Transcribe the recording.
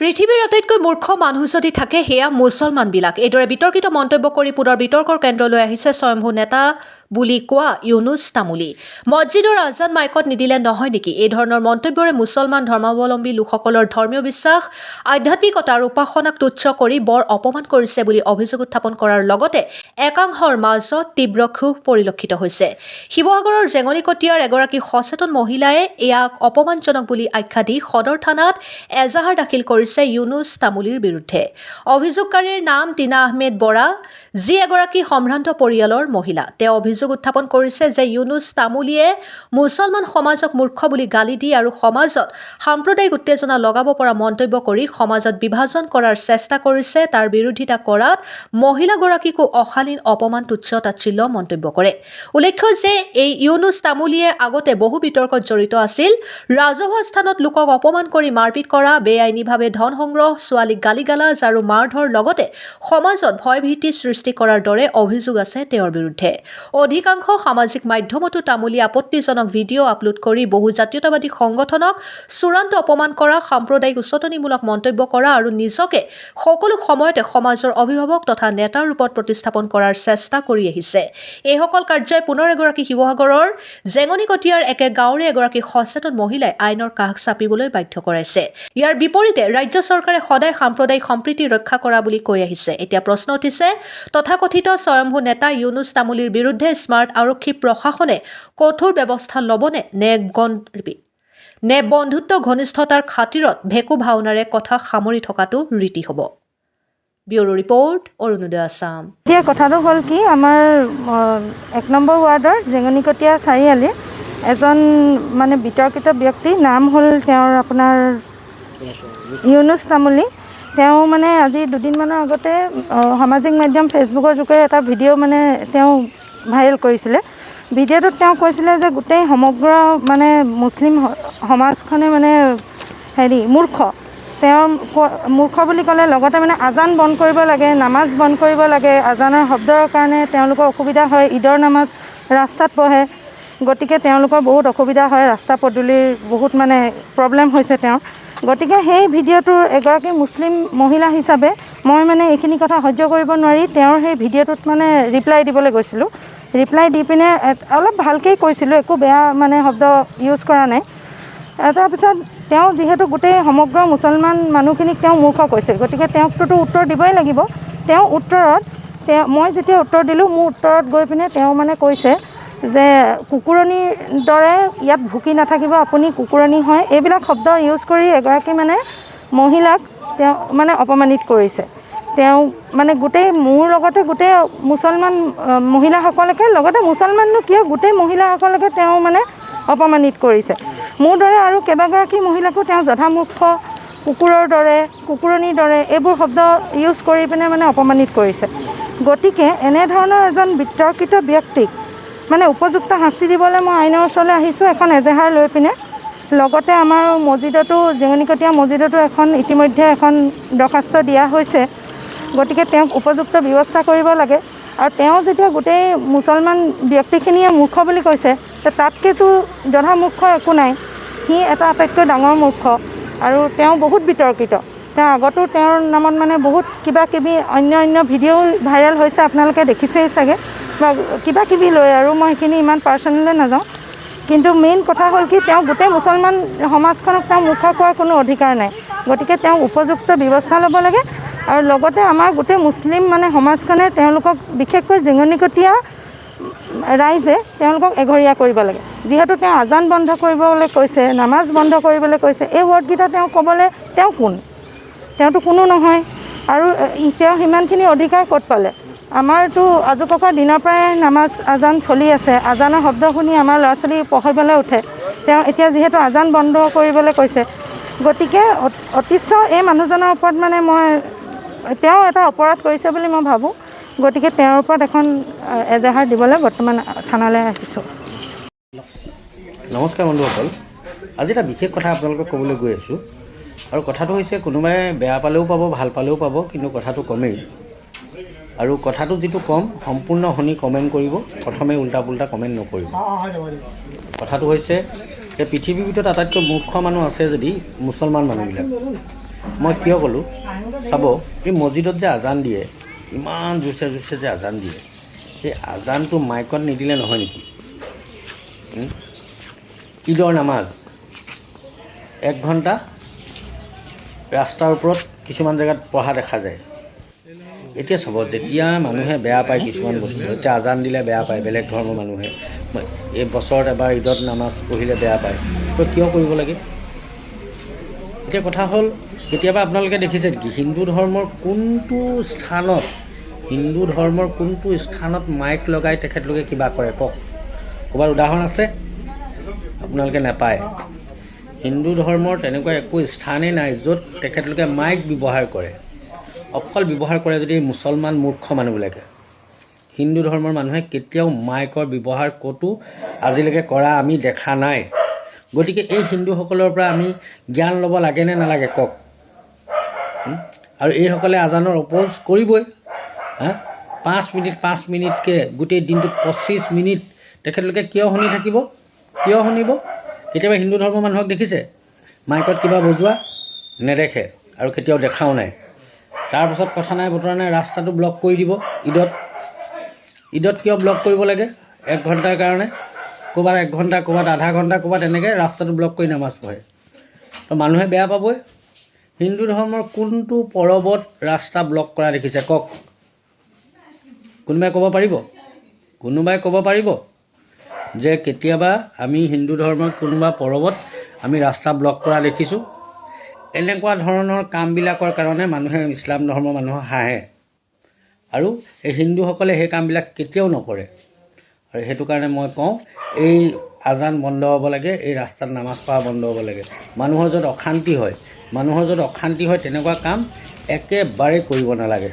পৃথিৱীৰ আটাইতকৈ মূৰ্খ মানুহ যদি থাকে সেয়া মুছলমানবিলাক। এইদৰে বিতৰ্কিত মন্তব্য কৰি পুনৰ বিতৰ্কৰ কেন্দ্ৰলৈ আহিছে স্বয়ম্ভু নেতা বুলি কোৱা ইউনুছ তামুলী। মছজিদৰ আজান মাইকত নিদিলে নহয় নেকি? এই ধৰণৰ মন্তব্যৰে মুছলমান ধৰ্মাৱলম্বী লোকসকলৰ ধৰ্মীয় বিশ্বাস, আধ্যাত্মিকতা আৰু উপাসনাক তুচ্ছ কৰি বৰ অপমান কৰিছে বুলি অভিযোগ উত্থাপন কৰাৰ লগতে একাংশৰ মাজত তীব্ৰ ক্ষোভ পৰিলক্ষিত হৈছে। শিৱসাগৰৰ জেঙনিকটীয়াৰ এগৰাকী সচেতন মহিলাই ইয়াক অপমানজনক বুলি আখ্যা দি সদৰ থানাত এজাহাৰ দাখিল কৰিছে ইউনুছ তামুলীৰ বিৰুদ্ধে। অভিযোগকাৰীৰ নাম টিনা আহমেদ বৰা, যি এগৰাকী সম্ভ্ৰান্ত পৰিয়ালৰ মহিলা। তেওঁ অভিযোগ উত্থাপন কৰিছে যে ইউনুছ তামুলীয়ে মুছলমান সমাজক মূৰ্খ বুলি গালি দি আৰু সমাজত সাম্প্ৰদায়িক উত্তেজনা লগাব পৰা মন্তব্য কৰি সমাজত বিভাজন কৰাৰ চেষ্টা কৰিছে। তাৰ বিৰোধিতা কৰাত মহিলাগৰাকীকো অশালীন অপমান তুচ্ছ তাচ্ছিল্য মন্তব্য কৰে। উল্লেখ্য যে এই ইউনুছ তামুলীয়ে আগতে বহু বিতৰ্কত জড়িত আছিল। ৰাজহুৱা স্থানত লোকক অপমান কৰি মাৰপিট কৰা, বেআইনীভাৱে ধন সংগ্ৰহ, ছোৱালীক গালিগালাজ আৰু মাৰধৰ লগতে সমাজত ভয়ভীতি সৃষ্টি কৰাৰ দৰে অভিযোগ আছে তেওঁৰ বিৰুদ্ধে। অধিকাংশ সামাজিক মাধ্যমতো তামুলীয়ে আপত্তিজনক ভিডিঅ' আপলোড কৰি বহু জাতীয়তাবাদী সংগঠনক চূড়ান্ত অপমান কৰা, সাম্প্ৰদায়িক উচতনিমূলক মন্তব্য কৰা আৰু নিজকে সকলো সময়তে সমাজৰ অভিভাৱক তথা নেতাৰ ৰূপত প্ৰতিস্থাপন কৰাৰ চেষ্টা কৰি আহিছে। এইসকল কাৰ্যই পুনৰ এগৰাকী শিৱসাগৰৰ জেঙনিকটীয়াৰ একে গাঁৱৰে এগৰাকী সচেতন মহিলাই আইনৰ কাষ চাপিবলৈ বাধ্য কৰাইছে। ইয়াৰ বিপৰীতে ৰাজ্য চৰকাৰে সদায় সাম্প্ৰদায়িক সম্প্ৰীতি ৰক্ষা কৰা বুলি কৈ আহিছে। এতিয়া প্ৰশ্ন উঠিছে, তথাকথিত স্বয়ম্ভু নেতা ইউনুছ তামুলীৰ বিৰুদ্ধে স্মাৰ্ট আৰক্ষী প্ৰশাসনে কঠোৰ ব্যৱস্থা ল'বনে নে বন্ধুত্ব ঘনিষ্ঠতাৰ খাতিৰত ভেকু ভাওনাৰে কথা সামৰি থকাটো ৰীতি হ'ব? Bureau report, Arunodoy Assam. এতিয়া কথাটো হ'ল কি, আমাৰ 1 নম্বৰ ৱাৰ্ডৰ জেঙনিকটীয়া চাৰিআলিৰ এজন মানে বিতৰ্কিত ব্যক্তি, নাম হ'ল তেওঁৰ আপোনাৰ ইউনুছ তামুলী। তেওঁ মানে আজি দুদিনমানৰ আগতে সামাজিক মাধ্যম ফেচবুকৰ যোগেৰে এটা ভিডিঅ' মানে তেওঁ ভাইৰেল কৰিছিলে। ভিডিঅ'টোত তেওঁ কৈছিলে যে গোটেই সমগ্ৰ মানে মুছলিম সমাজখনে মানে মূৰ্খ। তেওঁ মূৰ্খ বুলি ক'লে লগতে মানে আজান বন্ধ কৰিব লাগে, নামাজ বন্ধ কৰিব লাগে। আজানৰ শব্দৰ কাৰণে তেওঁলোকৰ অসুবিধা হয়। ঈদৰ নামাজ ৰাস্তাত পঢ়ে, গতিকে তেওঁলোকৰ বহুত অসুবিধা হয়। ৰাস্তা পদূলিৰ বহুত মানে প্ৰব্লেম হৈছে তেওঁৰ। গতিকে সেই ভিডিঅ'টোৰ এগৰাকী মুছলিম মহিলা হিচাপে মই মানে এইখিনি কথা সহ্য কৰিব নোৱাৰি তেওঁৰ সেই ভিডিঅ'টোত মানে ৰিপ্লাই দিবলৈ গৈছিলোঁ। ৰিপ্লাই দি পিনে অলপ ভালকেই কৈছিলোঁ, একো বেয়া মানে শব্দ ইউজ কৰা নাই। তাৰপিছত তেওঁ যিহেতু গোটেই সমগ্ৰ মুছলমান মানুহখিনিক তেওঁ মূৰ্খ কৈছে, গতিকে তেওঁকতো উত্তৰ দিবই লাগিব। তেওঁ উত্তৰত মই যেতিয়া উত্তৰ দিলোঁ, মোৰ উত্তৰত গৈ পিনে তেওঁ মানে কৈছে যে কুকুৰণীৰ দৰে ইয়াত ভুকি নাথাকিব, আপুনি কুকুৰণী হয়। এইবিলাক শব্দ ইউজ কৰি এগৰাকী মানে মহিলাক তেওঁ মানে অপমানিত কৰিছে। তেওঁ মানে গোটেই মোৰ লগতে গোটেই মুছলমান মহিলাসকলকে, লগতে মুছলমাননো কিয় গোটেই মহিলাসকলকে তেওঁ মানে অপমানিত কৰিছে। মোৰ দৰে আৰু কেইবাগৰাকী মহিলাকো তেওঁ যধামূৰ্খ, কুকুৰৰ দৰে, কুকুৰণীৰ দৰে এইবোৰ শব্দ ইউজ কৰি পিনে মানে অপমানিত কৰিছে। গতিকে এনেধৰণৰ এজন বিতৰ্কিত ব্যক্তিক মানে উপযুক্ত শাস্তি দিবলৈ মই আইনৰ ওচৰলৈ আহিছোঁ এখন এজাহাৰ লৈ পিনে। লগতে আমাৰ মছজিদতো, জেঙনিকটীয়া মছজিদতো ইতিমধ্যে এখন দৰখাস্ত দিয়া হৈছে। গতিকে তেওঁক উপযুক্ত ব্যৱস্থা কৰিব লাগে। আৰু তেওঁ যেতিয়া গোটেই মুছলমান ব্যক্তিখিনিয়ে মূৰ্খ বুলি কৈছে, তাতকৈতো যধামূৰ্খ একো নাই। সি এটা আটাইতকৈ ডাঙৰ মূৰ্খ আৰু তেওঁ বহুত বিতৰ্কিত। তেওঁ আগতো তেওঁৰ নামত মানে বহুত কিবাকিবি অন্য ভিডিঅ' ভাইৰেল হৈছে, আপোনালোকে দেখিছেই চাগে, বা কিবাকিবি লৈ আৰু মই সেইখিনি ইমান পাৰ্চনেলি নাযাওঁ। কিন্তু মেইন কথা হ'ল কি, তেওঁ গোটেই মুছলমান সমাজখনক তেওঁ মূৰ্খ কোৱাৰ কোনো অধিকাৰ নাই। গতিকে তেওঁ উপযুক্ত ব্যৱস্থা ল'ব লাগে। আৰু লগতে আমাৰ গোটেই মুছলিম মানে সমাজখনে তেওঁলোকক, বিশেষকৈ জেঙনিকটীয়া ৰাইজে তেওঁলোকক এঘৰীয়া কৰিব লাগে। যিহেতু তেওঁ আজান বন্ধ কৰিবলৈ কৈছে, নামাজ বন্ধ কৰিবলৈ কৈছে, এই ৱৰ্ডকেইটা তেওঁ ক'বলৈ তেওঁ কোন? তেওঁতো কোনো নহয়। আৰু তেওঁ সিমানখিনি অধিকাৰ ক'ত পালে? আমাৰতো আজোককাৰ দিনৰ পৰাই নামাজ আজান চলি আছে। আজানৰ শব্দ শুনি আমাৰ ল'ৰা ছোৱালী পঢ়িবলৈ উঠে। তেওঁ এতিয়া যিহেতু আজান বন্ধ কৰিবলৈ কৈছে, গতিকে অতিষ্ঠ এই মানুহজনৰ ওপৰত মানে তেওঁ এটা অপৰাধ কৰিছে বুলি মই ভাবোঁ। গতিকে তেওঁৰ ওপৰত এখন এজাহাৰ দিবলৈ বৰ্তমান থানালৈ আহিছোঁ। নমস্কাৰ বন্ধুসকল, আজি এটা বিশেষ কথা আপোনালোকক ক'বলৈ গৈ আছোঁ। আৰু কথাটো হৈছে, কোনোবাই বেয়া পালেও পাব, ভাল পালেও পাব, কিন্তু কথাটো কমেই। আৰু কথাটো যিটো কম, সম্পূৰ্ণ শুনি কমেণ্ট কৰিব, প্ৰথমে উল্টা পুল্টা কমেণ্ট নকৰিব। কথাটো হৈছে যে পৃথিৱীৰ ভিতৰত আটাইতকৈ মূৰ্খ মানুহ আছে যদি মুছলমান মানুহবিলাক। মই কিয় ক'লোঁ চাব, এই মছজিদত যে আজান দিয়ে, ইমান জোৰছে জোৰছে যে আজান দিয়ে, সেই আজানটো মাইকত নিদিলে নহয় নেকি? ঈদৰ নামাজ 1 ঘণ্টা ৰাস্তাৰ ওপৰত কিছুমান জেগাত পঢ়া দেখা যায়। এতিয়া চাব, যেতিয়া মানুহে বেয়া পায় কিছুমান বস্তু, এতিয়া আজান দিলে বেয়া পায় বেলেগ ধৰ্মৰ মানুহে, এই বছৰত এবাৰ ঈদত নামাজ পঢ়িলে বেয়া পায়, তো কিয় কৰিব লাগে? এতিয়া কথা হ'ল, কেতিয়াবা আপোনালোকে দেখিছে নেকি হিন্দু ধৰ্মৰ কোনটো স্থানত মাইক লগাই তেখেতলোকে কিবা কৰে কওক? ক'ৰবাত উদাহৰণ আছে? আপোনালোকে নাপায়। হিন্দু ধৰ্মৰ তেনেকুৱা একো স্থানেই নাই য'ত তেখেতলোকে মাইক ব্যৱহাৰ কৰে। অকল ব্যৱহাৰ কৰে যদি মুছলমান মূৰ্খ মানুহবিলাকে। হিন্দু ধৰ্মৰ মানুহে কেতিয়াও মাইকৰ ব্যৱহাৰ ক'তো আজিলৈকে কৰা আমি দেখা নাই। গতিকে এই হিন্দুসকলৰ পৰা আমি জ্ঞান ল'ব লাগে নে নালাগে কওক? আৰু এইসকলে আজানৰ অপ'জ কৰিবই। 5 মিনিটকৈ গোটেই দিনটোত 25 মিনিট তেখেতলোকে কিয় শুনি থাকিব? কিয় শুনিব? কেতিয়াবা হিন্দু ধৰ্মৰ মানুহক দেখিছে মাইকত কিবা বজোৱা? নেদেখে আৰু কেতিয়াও দেখাও নাই। তাৰপাছত কথা নাই বতৰা নাই, ৰাস্তাটো ব্লক কৰি দিব ঈদত কিয় ব্লক কৰিব লাগে? 1 ঘণ্টাৰ কাৰণে, ক'ৰবাত 1 ঘণ্টা, ক'ৰবাত আধা ঘণ্টা, ক'ৰবাত এনেকৈ ৰাস্তাটো ব্লক কৰি নামাজ পঢ়ে। তো মানুহে বেয়া পাবই। হিন্দু ধৰ্মৰ কোনটো পৰৱত ৰাস্তা ব্লক কৰা দেখিছে কওক? কোনোবাই ক'ব পাৰিব যে কেতিয়াবা আমি হিন্দু ধৰ্মৰ কোনোবা পৰৱত আমি ৰাস্তা ব্লক কৰা দেখিছোঁ? এনেকুৱা ধৰণৰ কামবিলাকৰ কাৰণে মানুহে ইছলাম ধৰ্মৰ মানুহক হাঁহে, আৰু এই হিন্দুসকলে সেই কামবিলাক কেতিয়াও নকৰে। আৰু সেইটো কাৰণে মই কওঁ, এই আজান বন্ধ হ'ব লাগে, এই ৰাস্তাত নামাজ পঢ়া বন্ধ হ'ব লাগে। মানুহৰ য'ত অশান্তি হয় তেনেকুৱা কাম একেবাৰে কৰিব নালাগে।